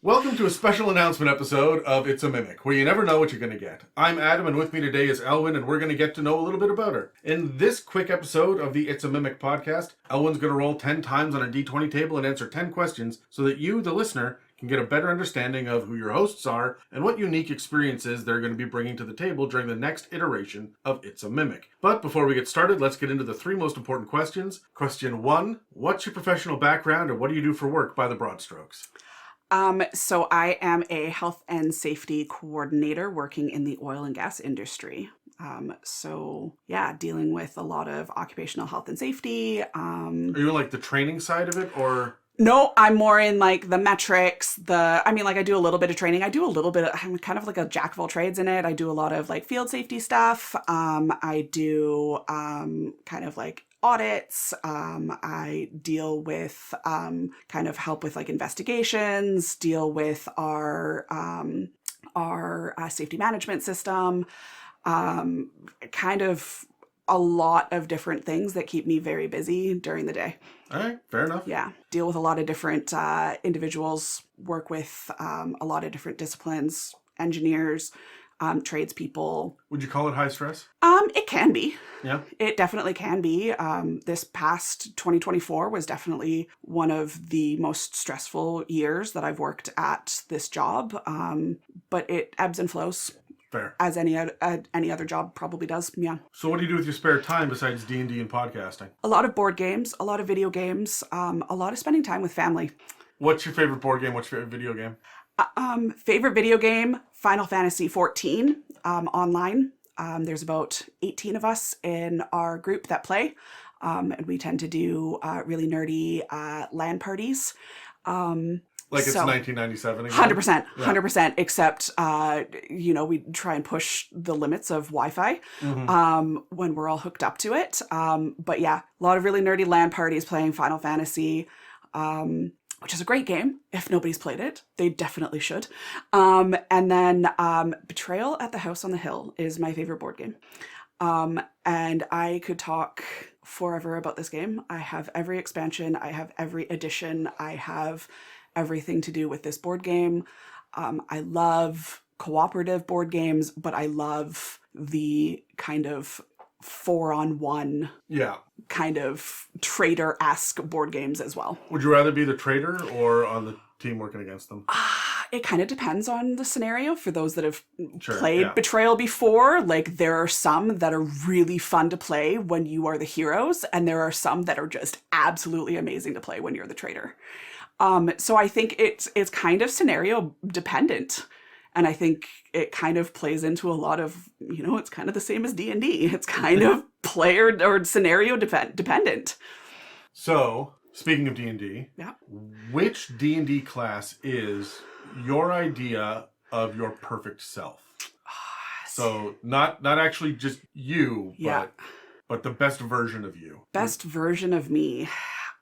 Welcome to a special announcement episode of It's a Mimic, where you never know what you're going to get. I'm Adam, and with me today is Ehlwyn, and we're going to get to know a little bit about her. In this quick episode of the It's a Mimic podcast, Ehlwyn's going to roll 10 times on a d20 table and answer 10 questions so that you, the listener, can get a better understanding of who your hosts are and what unique experiences they're going to be bringing to the table during the next iteration of It's a Mimic. But before we get started, let's get into the three most important questions. Question 1, what's your professional background and what do you do for work by the broad strokes? So I am a health and safety coordinator working in the oil and gas industry. Dealing with a lot of occupational health and safety. Are you like the training side of it, or? No, I'm more in like the metrics, I do a little bit of training. I'm kind of like a jack of all trades in it. I do a lot of like field safety stuff. I do kind of like audits. I deal with kind of help with like investigations, deal with our safety management system, kind of a lot of different things that keep me very busy during the day. All right, fair enough. Yeah, deal with a lot of different individuals, work with a lot of different disciplines, engineers, tradespeople. Would you call it high stress? It can be. Yeah. It definitely can be. This past 2024 was definitely one of the most stressful years that I've worked at this job. But it ebbs and flows. Fair. As any other job probably does, yeah. So what do you do with your spare time besides D&D and podcasting? A lot of board games, a lot of video games, a lot of spending time with family. What's your favorite board game? What's your favorite video game? Favorite video game, Final Fantasy 14 online. There's about 18 of us in our group that play, and we tend to do really nerdy LAN parties. Like it's 1997 again? 100%, except, we try and push the limits of Wi-Fi when we're all hooked up to it. But yeah, a lot of really nerdy LAN parties playing Final Fantasy, which is a great game. If nobody's played it, they definitely should. And then Betrayal at the House on the Hill is my favorite board game. And I could talk forever about this game. I have every expansion. I have every edition. I have everything to do with this board game. I love cooperative board games, but I love the kind of 4-on-1 kind of trader-esque board games as well. Would you rather be the trader or on the team working against them? It kind of depends on the scenario. For those that have played Betrayal before, like there are some that are really fun to play when you are the heroes, and there are some that are just absolutely amazing to play when you're the trader. So I think it's kind of scenario dependent. And I think it kind of plays into a lot of, it's kind of the same as D&D. It's kind of player or scenario dependent. So, speaking of D&D, which D&D class is your idea of your perfect self? So not actually just you, but the best version of you. Best version of me.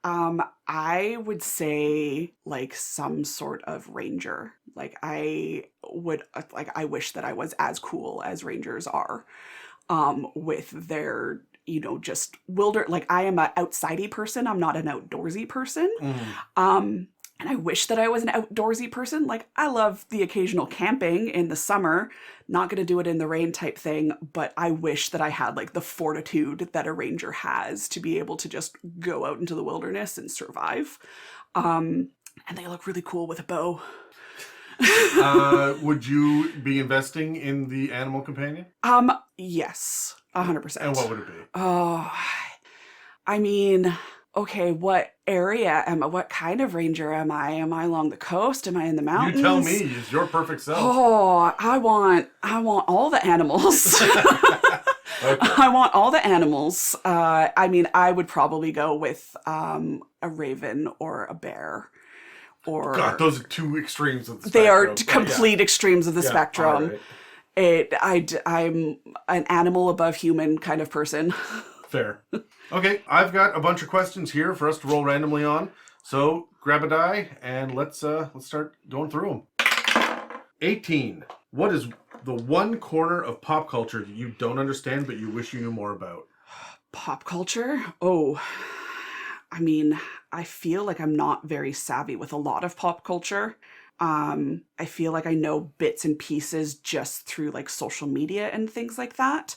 I would say like some sort of ranger. I wish that I was as cool as rangers are, with their, just I am an outsidey person. I'm not an outdoorsy person. And I wish that I was an outdoorsy person. I love the occasional camping in the summer, not going to do it in the rain type thing, but I wish that I had the fortitude that a ranger has to be able to just go out into the wilderness and survive. And they look really cool with a bow. Would you be investing in the animal companion? Yes, 100%. And what would it be? Oh, okay, what kind of ranger am I? Am I along the coast? Am I in the mountains? You tell me, is your perfect self. Oh, I want all the animals. Okay. I want all the animals. I would probably go with a raven or a bear. God, those are two extremes of the spectrum. They are complete extremes of the spectrum. Right. I'm an animal above human kind of person. Fair. Okay, I've got a bunch of questions here for us to roll randomly on. So grab a die and let's start going through them. 18. What is the one corner of pop culture that you don't understand but you wish you knew more about? Pop culture? Oh, I feel like I'm not very savvy with a lot of pop culture. I feel like I know bits and pieces just through like social media and things like that.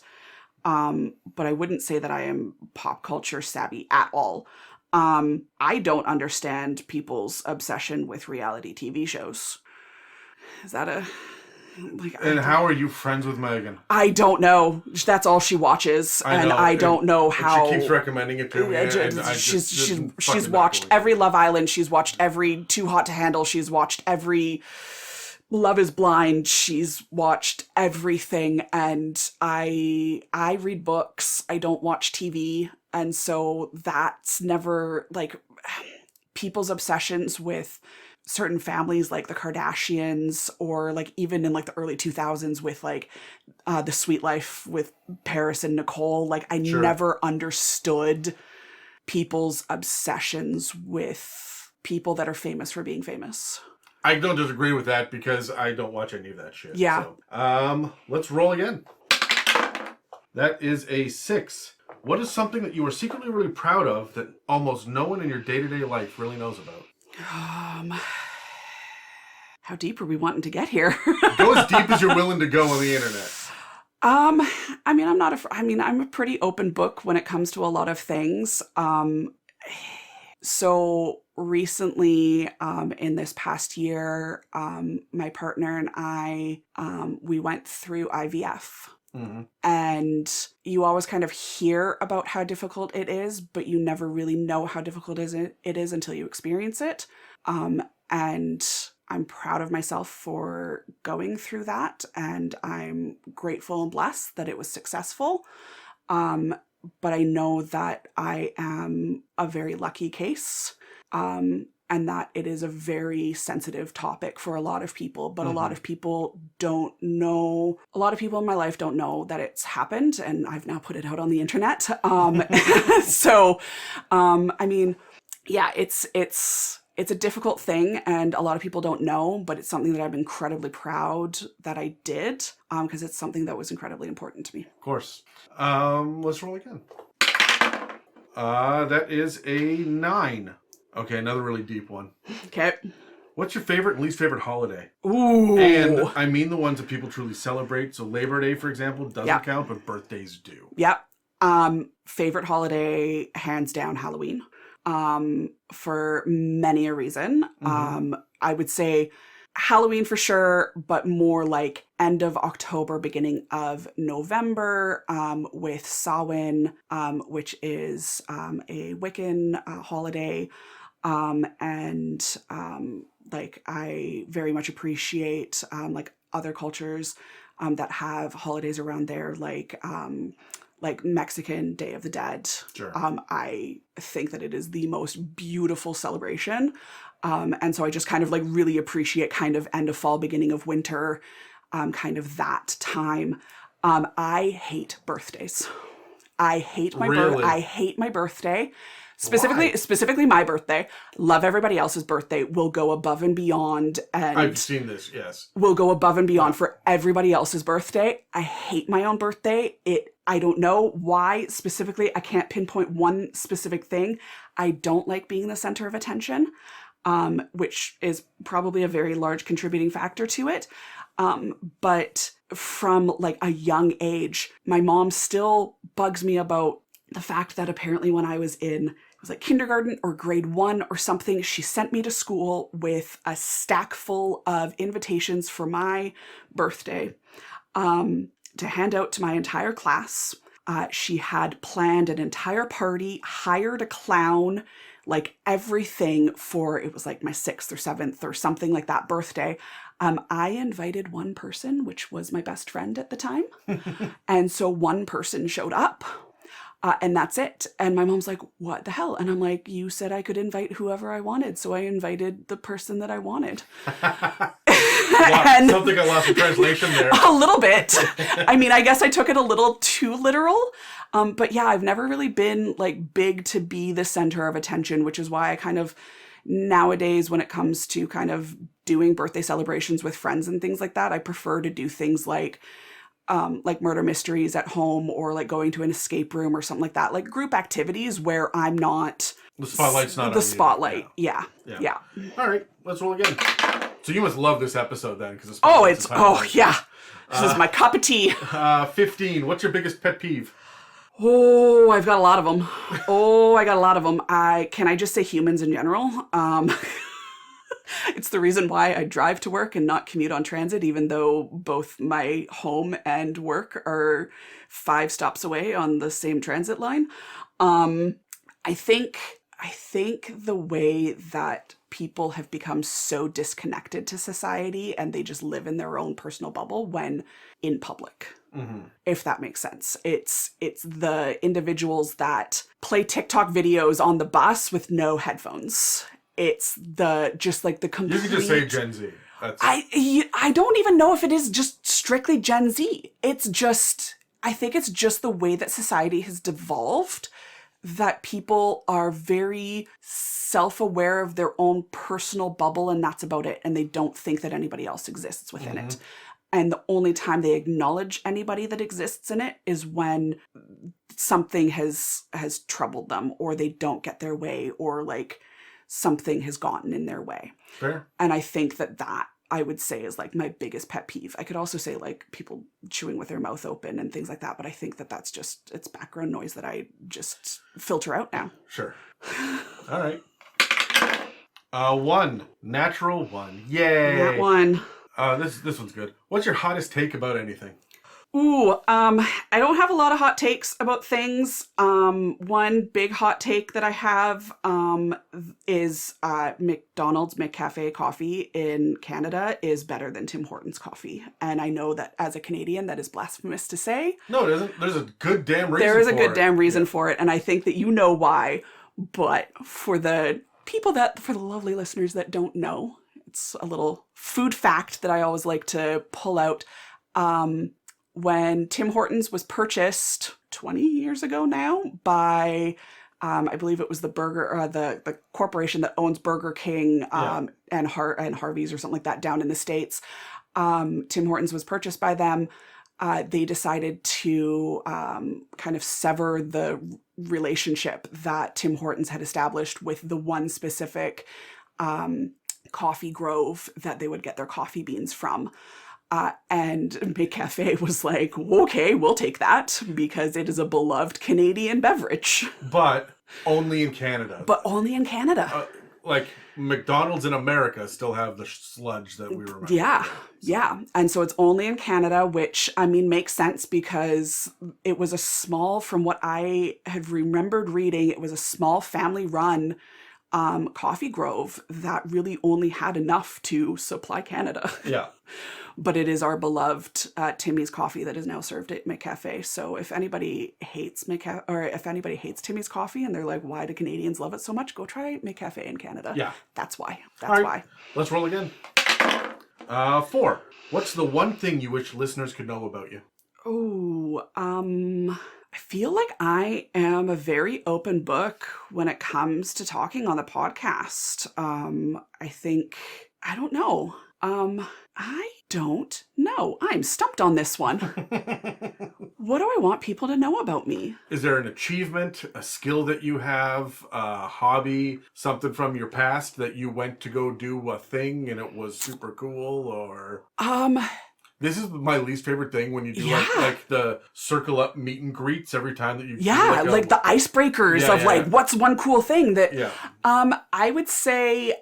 But I wouldn't say that I am pop culture savvy at all. I don't understand people's obsession with reality TV shows. Is that a... Like, And how are you friends with Megan? I don't know. That's all she watches, and I don't know how. She keeps recommending it to me. And she's watched every Love Island. She's watched every Too Hot to Handle. She's watched every Love is Blind. She's watched everything, and I read books. I don't watch TV, and so that's never like people's obsessions with certain families like the Kardashians, or like even in like the early 2000s with like The Sweet Life with Paris and Nicole. Like I never understood people's obsessions with people that are famous for being famous. I don't disagree with that because I don't watch any of that shit. Yeah. So, let's roll again. That is a 6. What is something that you are secretly really proud of that almost no one in your day-to-day life really knows about? How deep are we wanting to get here? Go as deep as you're willing to go on the internet. I mean, I'm a pretty open book when it comes to a lot of things. So recently, in this past year, my partner and I, we went through IVF. Mm-hmm. And you always kind of hear about how difficult it is, but you never really know how difficult it is until you experience it. And I'm proud of myself for going through that, and I'm grateful and blessed that it was successful. But I know that I am a very lucky case. And that it is a very sensitive topic for a lot of people, but a lot of people don't know. A lot of people in my life don't know that it's happened, and I've now put it out on the internet. So, I mean, yeah, it's a difficult thing, and a lot of people don't know, but it's something that I'm incredibly proud that I did, because it's something that was incredibly important to me. Of course. Let's roll again. That is a 9. Okay, another really deep one. Okay. What's your favorite and least favorite holiday? Ooh. And I mean the ones that people truly celebrate. So Labor Day, for example, doesn't count, but birthdays do. Yep. Favorite holiday, hands down, Halloween. For many a reason. I would say Halloween for sure, but more like end of October, beginning of November, with Samhain, which is a Wiccan holiday. Like I very much appreciate like other cultures that have holidays around there, like Mexican Day of the Dead. Sure. I think that it is the most beautiful celebration. And so I just kind of like really appreciate kind of end of fall, beginning of winter, kind of that time. I hate birthdays. I hate my I hate my birthday. Specifically my birthday. Love everybody else's birthday. Will go above and beyond, and I've seen this, yes. Will go above and beyond for everybody else's birthday. I hate my own birthday. I don't know why specifically. I can't pinpoint one specific thing. I don't like being the center of attention, which is probably a very large contributing factor to it. But from like a young age, my mom still bugs me about the fact that apparently when I was in, it was like kindergarten or grade 1 or something, she sent me to school with a stack full of invitations for my birthday to hand out to my entire class. She had planned an entire party, hired a clown, like everything for, it was like my 6th or 7th or something like that birthday. I invited one person, which was my best friend at the time. And so one person showed up. And that's it. And my mom's like, what the hell? And I'm like, you said I could invite whoever I wanted. So I invited the person that I wanted. Wow, and something got lost in translation there. A little bit. I mean, I guess I took it a little too literal. But yeah, I've never really been like big to be the center of attention, which is why I kind of nowadays, when it comes to kind of doing birthday celebrations with friends and things like that, I prefer to do things like murder mysteries at home, or like going to an escape room or something like that, like group activities where I'm not the spotlight's not the spotlight. Yeah. All right, let's roll again. So you must love this episode then, because yeah. This is my cup of tea. 15. What's your biggest pet peeve? Oh, I've got a lot of them. Can I just say humans in general? It's the reason why I drive to work and not commute on transit, even though both my home and work are 5 stops away on the same transit line. I think the way that people have become so disconnected to society and they just live in their own personal bubble when in public. Mm-hmm. If that makes sense. It's the individuals that play TikTok videos on the bus with no headphones. It's the complete... You could just say Gen Z. I don't even know if it is just strictly Gen Z. I think it's just the way that society has devolved, that people are very self-aware of their own personal bubble, and that's about it. And they don't think that anybody else exists within it. And the only time they acknowledge anybody that exists in it is when something has troubled them, or they don't get their way, or like something has gotten in their way. Fair. And I think that I would say is like my biggest pet peeve. I could also say like people chewing with their mouth open and things like that, but I think that that's just, it's background noise that I just filter out now. Sure. All right. 1. Natural 1. Yay. That one. This one's good. What's your hottest take about anything? Ooh, I don't have a lot of hot takes about things. One big hot take that I have is McDonald's McCafe coffee in Canada is better than Tim Hortons coffee. And I know that as a Canadian, that is blasphemous to say. No, it isn't. There's a good damn reason for it. There is a good damn reason for it, and I think that you know why. But for the lovely listeners that don't know, it's a little food fact that I always like to pull out. When Tim Hortons was purchased 20 years ago now by, I believe it was the corporation that owns Burger King and Harvey's or something like that down in the States. Tim Hortons was purchased by them. They decided to kind of sever the relationship that Tim Hortons had established with the one specific coffee grove that they would get their coffee beans from. And McCafe was like, okay, we'll take that because it is a beloved Canadian beverage. But only in Canada. Like McDonald's in America still have the sludge that we remember. Yeah. And so it's only in Canada, which, I mean, makes sense because it was from what I had remembered reading, it was a small family-run coffee grove that really only had enough to supply Canada. Yeah. But it is our beloved Timmy's coffee that is now served at McCafe. So if anybody hates Timmy's coffee and they're like, why do Canadians love it so much? Go try McCafe in Canada. Yeah. That's why. Why. Let's roll again. 4. What's the one thing you wish listeners could know about you? I feel like I am a very open book when it comes to talking on the podcast. I don't know. I don't know. I'm stumped on this one. What do I want people to know about me? Is there an achievement, a skill that you have, a hobby, something from your past that you went to go do a thing and it was super cool, or... This is my least favorite thing when you do like the circle up meet and greets every time that you do like the icebreakers of what's one cool thing that I would say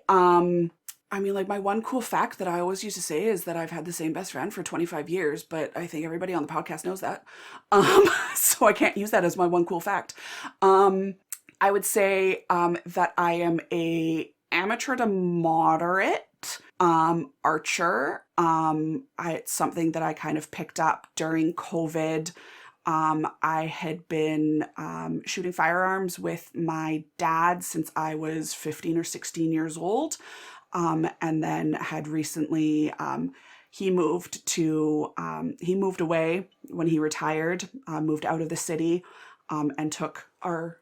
like my one cool fact that I always used to say is that I've had the same best friend for 25 years, but I think everybody on the podcast knows that. So I can't use that as my one cool fact. I would say that I am a amateur to moderate archer. It's something that I kind of picked up during COVID. I had been shooting firearms with my dad since I was 15 or 16 years old. And then had recently, he moved away when he retired, moved out of the city, and took our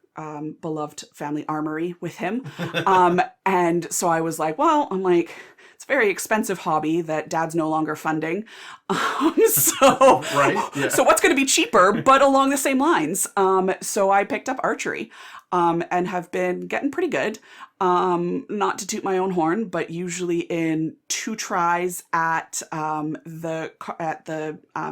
beloved family armory with him. And so I was like, it's a very expensive hobby that Dad's no longer funding. So, Right, yeah. So what's going to be cheaper, but along the same lines? So I picked up archery, and have been getting pretty good. Not to toot my own horn, but usually in 2 tries at the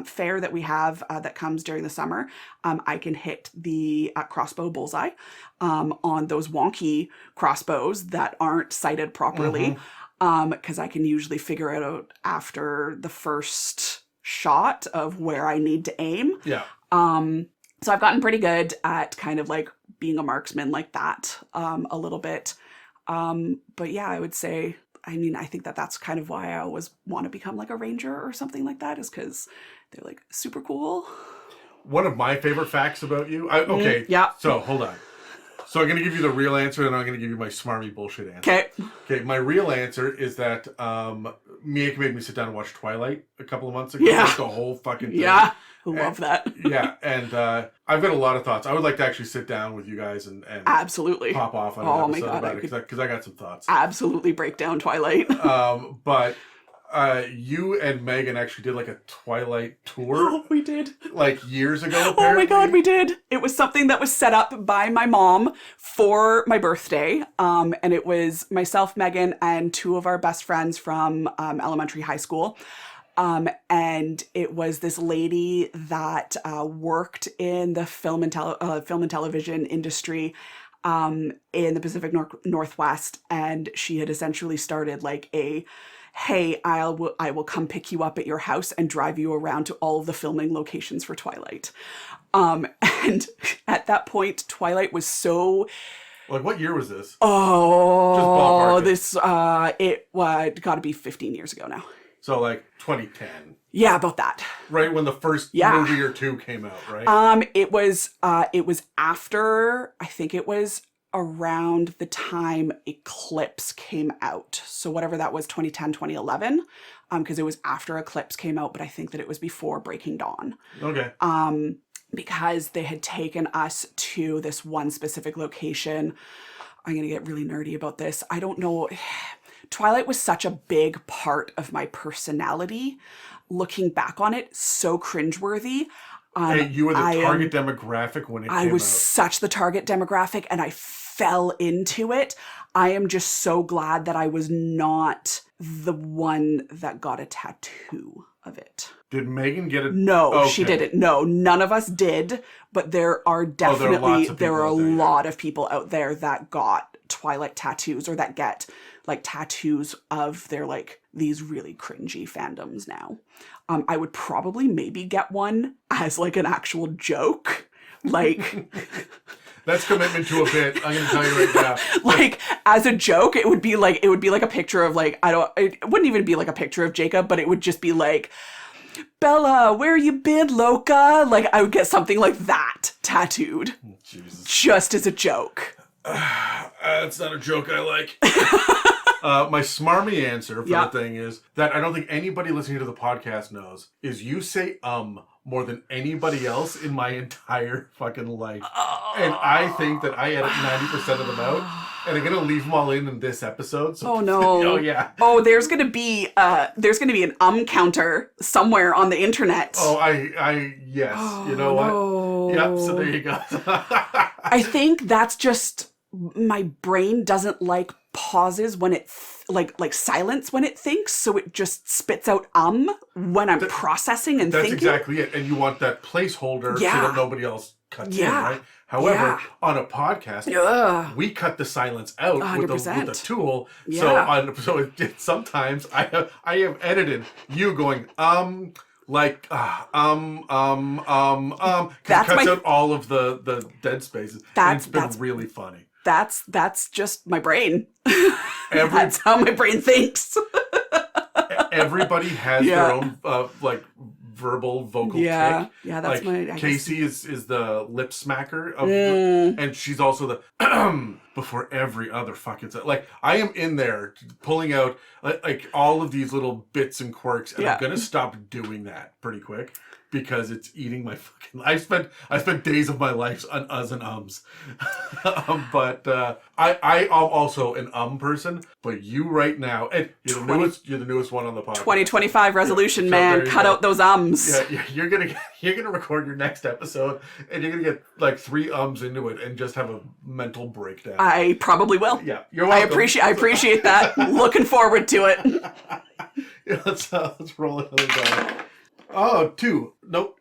fair that we have that comes during the summer, I can hit the crossbow bullseye on those wonky crossbows that aren't sighted properly, because I can usually figure it out after the first shot of where I need to aim. Yeah. So I've gotten pretty good at kind of like being a marksman like that, a little bit. But yeah, I would say, I mean, I think that that's kind of why I always want to become like a ranger or something like that, is because they're like super cool. One of my favorite facts about you. Okay. Yeah. So hold on. So I'm going to give you the real answer, and I'm going to give you my smarmy bullshit answer. Okay. Okay. My real answer is that Mia made me sit down and watch Twilight a couple of months ago. Yeah. Like the whole fucking thing. Yeah. Love that. Yeah. And I've got a lot of thoughts. I would like to actually sit down with you guys and Absolutely. pop off on an episode about it, because I got some thoughts. Absolutely break down Twilight. But you and Megan actually did like a Twilight tour. Oh, we did. Like years ago, Oh apparently. my God, we did. It was something that was set up by my mom for my birthday. And it was myself, Megan, and 2 of our best friends from elementary high school. And it was this lady that worked in the film and television industry in the Pacific Northwest. And she had essentially started like hey, I will come pick you up at your house and drive you around to all of the filming locations for Twilight. And at that point, Twilight was so... Like, what year was this? Oh, it got to be 15 years ago now. So, like, 2010. Yeah, about that. Right when the first movie or 2 came out, right? It was after, I think it was around the time Eclipse came out. So whatever that was, 2010, 2011, because it was after Eclipse came out, but I think that it was before Breaking Dawn. Okay. Because they had taken us to this one specific location. I'm going to get really nerdy about this. I don't know. Twilight was such a big part of my personality. Looking back on it, so cringeworthy. Hey, you were the target demographic when it came out. I was such the target demographic, and I fell into it. I am just so glad that I was not the one that got a tattoo of it. Did Megan get a... No, she didn't. No, none of us did. But there are definitely, there are a lot of people out there that got Twilight tattoos, or that get like tattoos of their like these really cringy fandoms now. I would probably maybe get one as like an actual joke. Like... That's commitment to a bit. I'm going to tell you right now. Like, as a joke, it would be like a picture of like, it wouldn't even be like a picture of Jacob, but it would just be like, Bella, where you been, Loca? Like, I would get something like that tattooed. Jesus. Just as a joke. That's not a joke I like. My smarmy answer for the thing is that I don't think anybody listening to the podcast knows is you say more than anybody else in my entire fucking life. And I think that I edit 90% of them out, and I'm gonna leave them all in this episode. So oh no. Oh yeah. Oh, there's gonna be an counter somewhere on the internet. Oh, yes. Oh, you know what? no. Yep, so there you go. I think that's just my brain doesn't like pauses when it like silence when it thinks, so it just spits out when I'm processing and thinking. That's exactly it. And you want that placeholder so that nobody else cuts in, right? However, on a podcast, we cut the silence out with a tool. Yeah. So sometimes I have edited you going like it cuts out all of the dead spaces. It's been really funny. That's just my brain. That's how my brain thinks. Everybody has their own verbal vocal tick. Yeah, that's like Casey is the lip smacker of and she's also the before every other fucking like I am in there pulling out like all of these little bits and quirks, and I'm gonna stop doing that pretty quick. because it's eating my fucking. I spent days of my life on uhs and ums, but I am also an person. But you right now, and you're the newest one on the podcast. 2025 resolution, man. Cut out those ums. Yeah, you're gonna record your next episode, and you're gonna get like 3 ums into it, and just have a mental breakdown. I probably will. Yeah, you're welcome. I appreciate that. Looking forward to it. Yeah, let's roll another die. Oh, 2. Nope.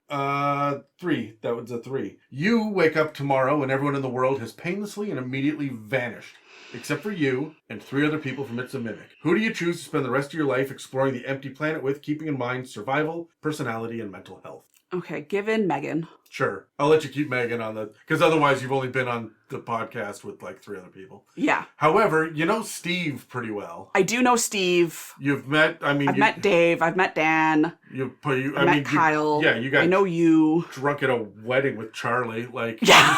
3. That was a 3. You wake up tomorrow and everyone in the world has painlessly and immediately vanished. Except for you and 3 other people from It's a Mimic. Who do you choose to spend the rest of your life exploring the empty planet with, keeping in mind survival, personality, and mental health? Okay, given Megan. Sure. I'll let you keep Megan on because otherwise you've only been on the podcast with like 3 other people. Yeah. However, you know Steve pretty well. I do know Steve. I've met Dave. I've met Dan. I met Kyle. You got. I know you. Drunk at a wedding with Charlie, Yeah.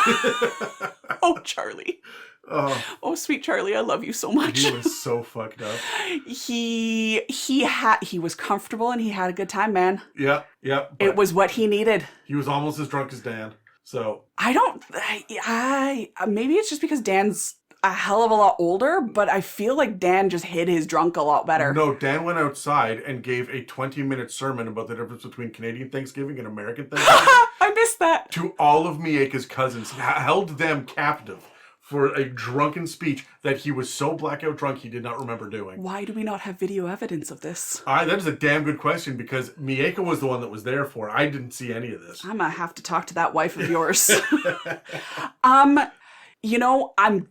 Oh, Charlie. Oh, sweet Charlie, I love you so much. He was so fucked up. He was comfortable and he had a good time, man. Yeah. It was what he needed. He was almost as drunk as Dan. So I maybe it's just because Dan's a hell of a lot older, but I feel like Dan just hid his drunk a lot better. No, Dan went outside and gave a 20-minute sermon about the difference between Canadian Thanksgiving and American Thanksgiving. I missed that. To all of Mieka's cousins, held them captive for a drunken speech that he was so blackout drunk he did not remember doing. Why do we not have video evidence of this? That is a damn good question, because Mieka was the one that was there for it. I didn't see any of this. I'm gonna have to talk to that wife of yours. I'm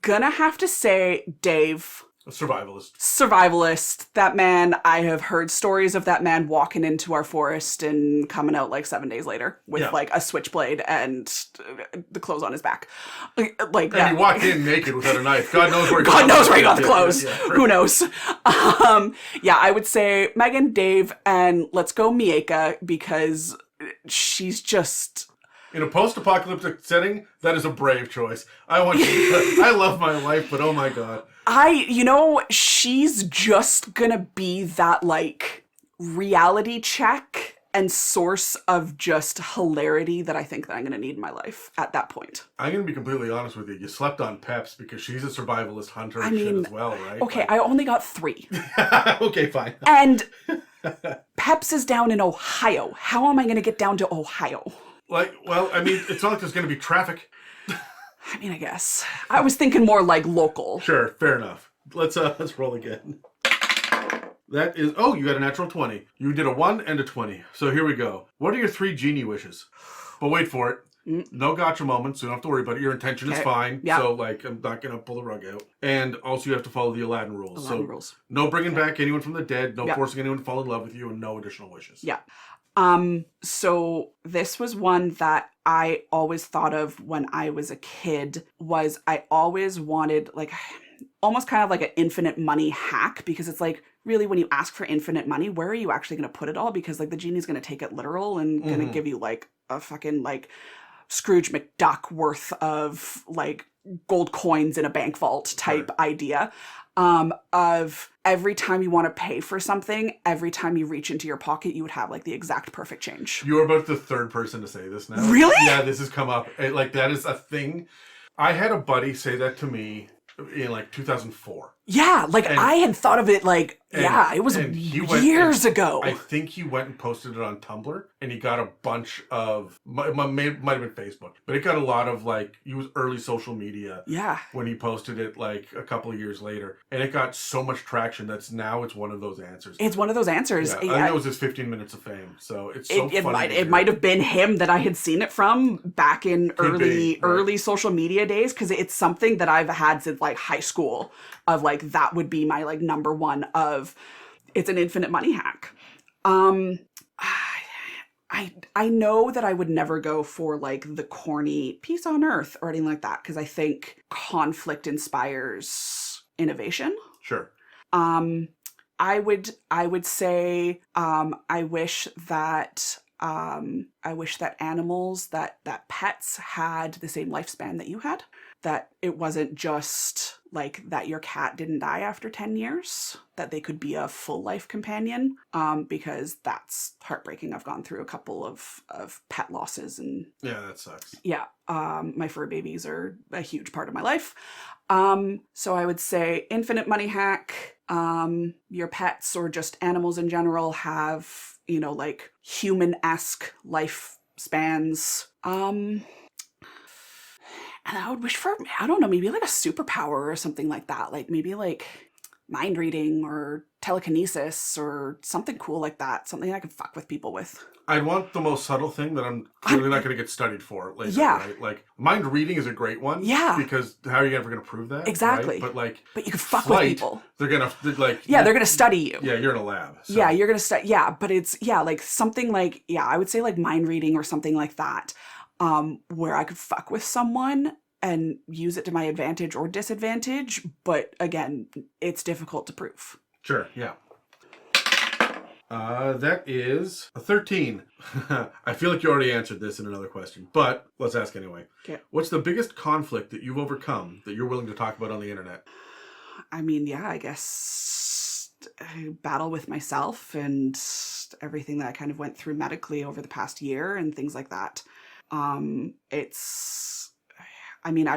gonna have to say Dave. A survivalist. That man, I have heard stories of that man walking into our forest and coming out like 7 days later with like a switchblade and the clothes on his back. Like and he walked in naked without a knife. God knows where he got the clothes. Yeah. Who knows? I would say Megan, Dave, and let's go Mieka, because she's just... In a post-apocalyptic setting, that is a brave choice. I love my life, but oh my God. She's just gonna be that, like, reality check and source of just hilarity that I think that I'm gonna need in my life at that point. I'm gonna be completely honest with you. You slept on Peps because she's a survivalist hunter shit as well, right? Okay, I only got 3. Okay, fine. And Peps is down in Ohio. How am I gonna get down to Ohio? It's not like there's going to be traffic. I guess. I was thinking more like local. Sure, fair enough. Let's roll again. That is... Oh, you got a natural 20. You did a 1 and a 20. So here we go. What are your 3 genie wishes? But wait for it. No gotcha moments, so you don't have to worry about it. Your intention is fine. Yep. So, I'm not going to pull the rug out. And also you have to follow the Aladdin rules. No bringing back anyone from the dead, no forcing anyone to fall in love with you, and no additional wishes. Yeah. So this was one that I always thought of when I was a kid. Was I always wanted, like, almost kind of like an infinite money hack, because it's like, really, when you ask for infinite money, where are you actually going to put it all? Because, like, the genie's going to take it literal and going to give you, like, a fucking, like, Scrooge McDuck worth of, like, gold coins in a bank vault type idea. Of every time you want to pay for something, every time you reach into your pocket, you would have, like, the exact perfect change. You are about the 3rd person to say this now. Really? Yeah, this has come up. That is a thing. I had a buddy say that to me in, 2004. Yeah, I had thought of it, it was years ago. I think he went and posted it on Tumblr, and he got a bunch of, might have been Facebook, but it got a lot of, he was early social media. Yeah. When he posted it, a couple of years later. And it got so much traction that's now it's one of those answers. It's one of those answers. Yeah, I think it was his 15 minutes of fame, so it's so funny. It might have been him that I had seen it from back in early social media days, because it's something that I've had since, high school, of, that would be my, number one of... It's an infinite money hack. I know that I would never go for, the corny peace on earth or anything like that, because I think conflict inspires innovation. Sure. I would say I wish that animals, that pets had the same lifespan that you had. That it wasn't just like that your cat didn't die after 10 years, that they could be a full life companion, because that's heartbreaking. I've gone through a couple of pet losses, and Yeah, that sucks. yeah, my fur babies are a huge part of my life. So I would say infinite money hack. Your pets or just animals in general have, like human-esque life spans. And I would wish for, I don't know, maybe like a superpower or something like that. Like maybe like mind reading or telekinesis or something cool like that. Something I could fuck with people with. I'd want the most subtle thing that I'm clearly not going to get studied for later, Yeah. right? Like, mind reading is a great one. Yeah. Because how are you ever going to prove that? Exactly. Right? But you could fuck flight, with people. They're going to, like... Yeah, they're going to study you. Yeah, you're in a lab. So. Yeah, you're going to study. Yeah, but it's, like something like, I would say like mind reading or something like that, where I could fuck with someone and use it to my advantage or disadvantage. But again, it's difficult to prove. Sure, yeah. That is a 13. I feel like you already answered this in another question, but let's ask anyway. Okay. What's the biggest conflict that you've overcome that you're willing to talk about on the internet? I mean, I guess I battle with myself and everything that I kind of went through medically over the past year and things like that. I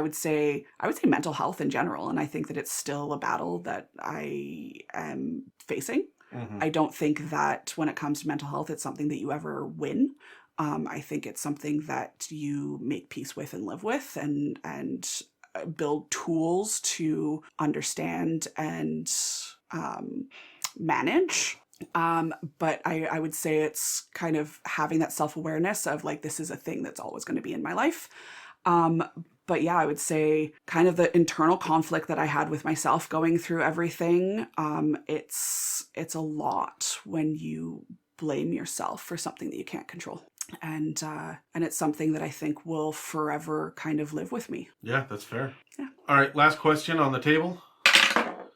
would say mental health in general, and I think that it's still a battle that I am facing. Mm-hmm. I don't think that when it comes to mental health, it's something that you ever win. I think it's something that you make peace with and live with, and build tools to understand and manage. But I would say it's kind of having that self-awareness of like, this is a thing that's always going to be in my life. But yeah, I would say kind of the internal conflict that I had with myself going through everything. It's a lot when you blame yourself for something that you can't control. And it's something that I think will forever kind of live with me. Yeah, that's fair. Yeah. All right, last question on the table.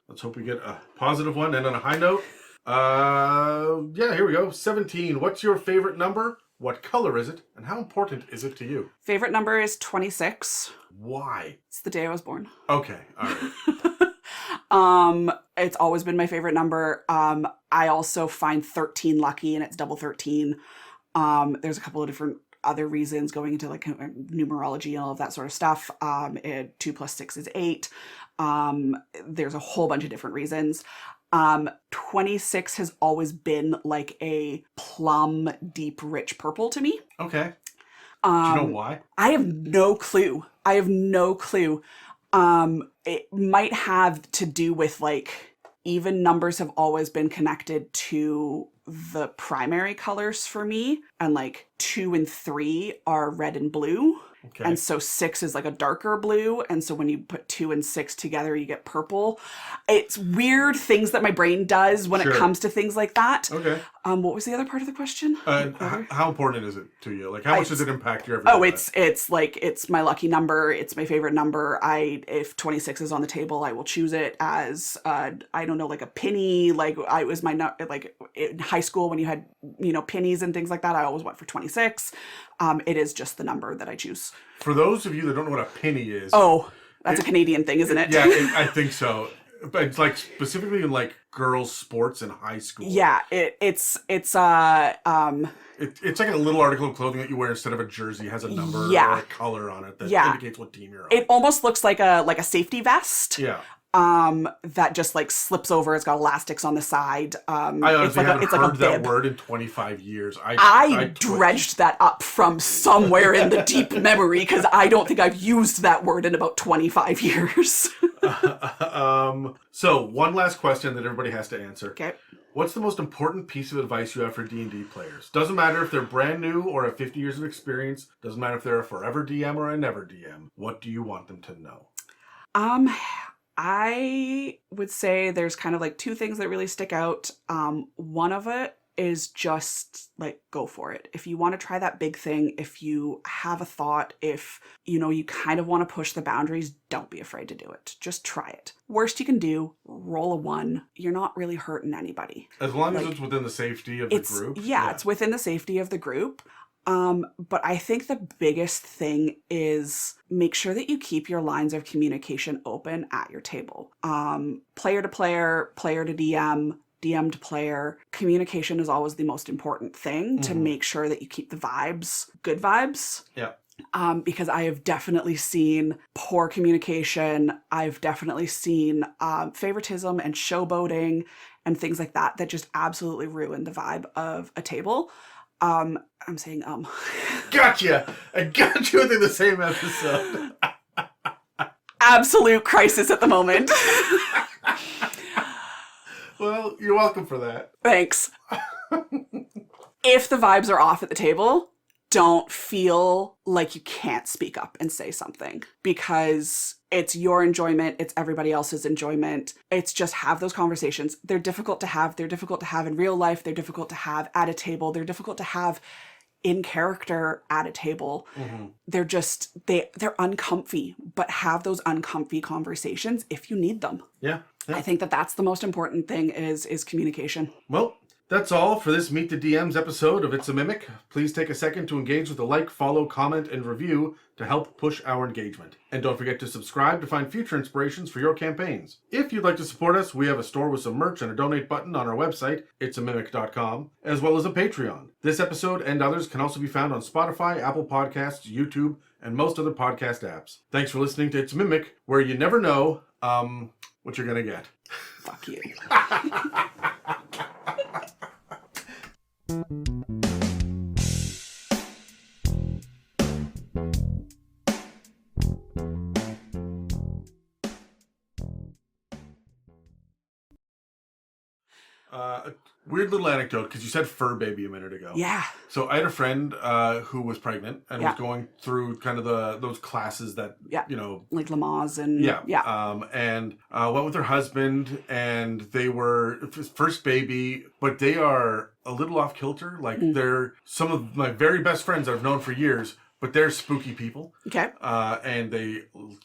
Let's hope we get a positive one and on a high note. Yeah, here we go. 17. What's your favorite number? What color is it? And how important is it to you? Favorite number is 26. Why? It's the day I was born. Okay, all right. It's always been my favorite number. I also find 13 lucky, and it's double 13. There's a couple of different other reasons going into like numerology and all of that sort of stuff. 2 + 6 is 8. There's a whole bunch of different reasons. 26 has always been like a plum, deep, rich purple to me. Okay. Do you know why? I have no clue. It might have to do with like, even numbers have always been connected to the primary colors for me, and like 2 and 3 are red and blue. Okay. And so 6 is like a darker blue. And so when you put 2 and 6 together, you get purple. It's weird things that my brain does when it comes to things like that. Okay. What was the other part of the question? How important is it to you? Like, how much does it impact your everyday life? It's my lucky number. It's my favorite number. If 26 is on the table, I will choose it as, I don't know, like a penny. Like I was like in high school when you had, pennies and things like that, I always went for 26. It is just the number that I choose. For those of you that don't know what a penny is. Oh, that's a Canadian thing, isn't it? Yeah, I think so. But it's like specifically in like girls' sports in high school. Yeah, it's like a little article of clothing that you wear instead of a jersey. It has a number or a color on it that indicates what team you're on. It almost looks like a safety vest. Yeah. That just like slips over. It's got elastics on the side. I honestly haven't heard that word in 25 years. I dredged that up from somewhere in the deep memory because I don't think I've used that word in about 25 years. So one last question that everybody has to answer. Okay. What's the most important piece of advice you have for D&D players? Doesn't matter if they're brand new or have 50 years of experience. Doesn't matter if they're a forever DM or a never DM. What do you want them to know? I would say there's kind of like 2 things that really stick out. One of it is just like, go for it. If you want to try that big thing, if you have a thought, if you kind of want to push the boundaries, don't be afraid to do it. Just try it. Worst you can do, roll a 1. You're not really hurting anybody. As long as it's within the safety of the group. Yeah, it's within the safety of the group. But I think the biggest thing is make sure that you keep your lines of communication open at your table. Player to player, player to DM, DM to player. Communication is always the most important thing to make sure that you keep the vibes, good vibes. Yeah. Because I have definitely seen poor communication. I've definitely seen favoritism and showboating and things like that that just absolutely ruin the vibe of a table. I'm saying Gotcha! I got you in the same episode. Absolute crisis at the moment. Well, you're welcome for that. Thanks. If the vibes are off at the table, don't feel like you can't speak up and say something, because it's your enjoyment. It's everybody else's enjoyment. It's just have those conversations. They're difficult to have. They're difficult to have in real life. They're difficult to have at a table. They're difficult to have in character at a table. They're just, they're uncomfy, but have those uncomfy conversations if you need them. Yeah. I think that that's the most important thing is communication. Well, that's all for this Meet the DMs episode of It's a Mimic. Please take a second to engage with a like, follow, comment, and review to help push our engagement. And don't forget to subscribe to find future inspirations for your campaigns. If you'd like to support us, we have a store with some merch and a donate button on our website, itsamimic.com, as well as a Patreon. This episode and others can also be found on Spotify, Apple Podcasts, YouTube, and most other podcast apps. Thanks for listening to It's a Mimic, where you never know what you're gonna get. Fuck you. A weird little anecdote, because you said fur baby a minute ago. Yeah. So I had a friend who was pregnant and was going through kind of those classes that, you know. Like Lamaze and... And went with her husband, and they were first baby, but they are a little off kilter. Like they're some of my very best friends that I've known for years, but they're spooky people. Okay. And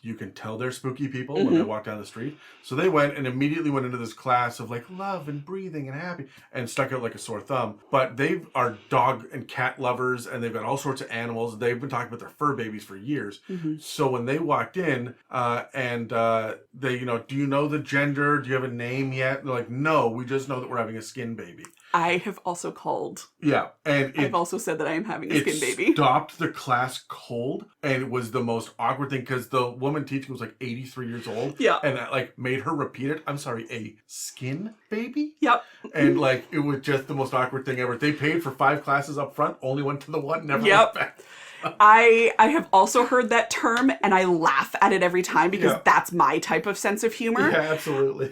you can tell they're spooky people when they walk down the street. So they went and immediately went into this class of like love and breathing and happy, and stuck out like a sore thumb. But they are dog and cat lovers, and they've got all sorts of animals. They've been talking about their fur babies for years. So when they walked in and they, you know, do you know the gender? Do you have a name yet? And they're like, no, we just know that we're having a skin baby. I have also called. Yeah. And I've also said that I am having a skin baby. It stopped the class cold, and it was the most awkward thing because the woman teaching was like 83 years old. Yeah. And that like made her repeat it. I'm sorry, a skin baby? Yep. And like it was just the most awkward thing ever. They paid for 5 classes up front, only went to the one, never went back. I have also heard that term, and I laugh at it every time because that's my type of sense of humor. Yeah, absolutely.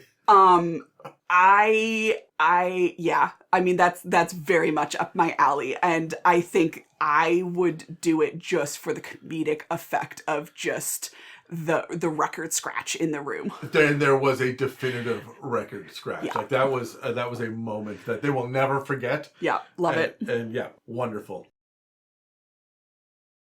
I mean, that's very much up my alley, and I think I would do it just for the comedic effect of just the record scratch in the room. Then there was a definitive record scratch. Yeah. Like that was a moment that they will never forget. Yeah, love it. And yeah, wonderful.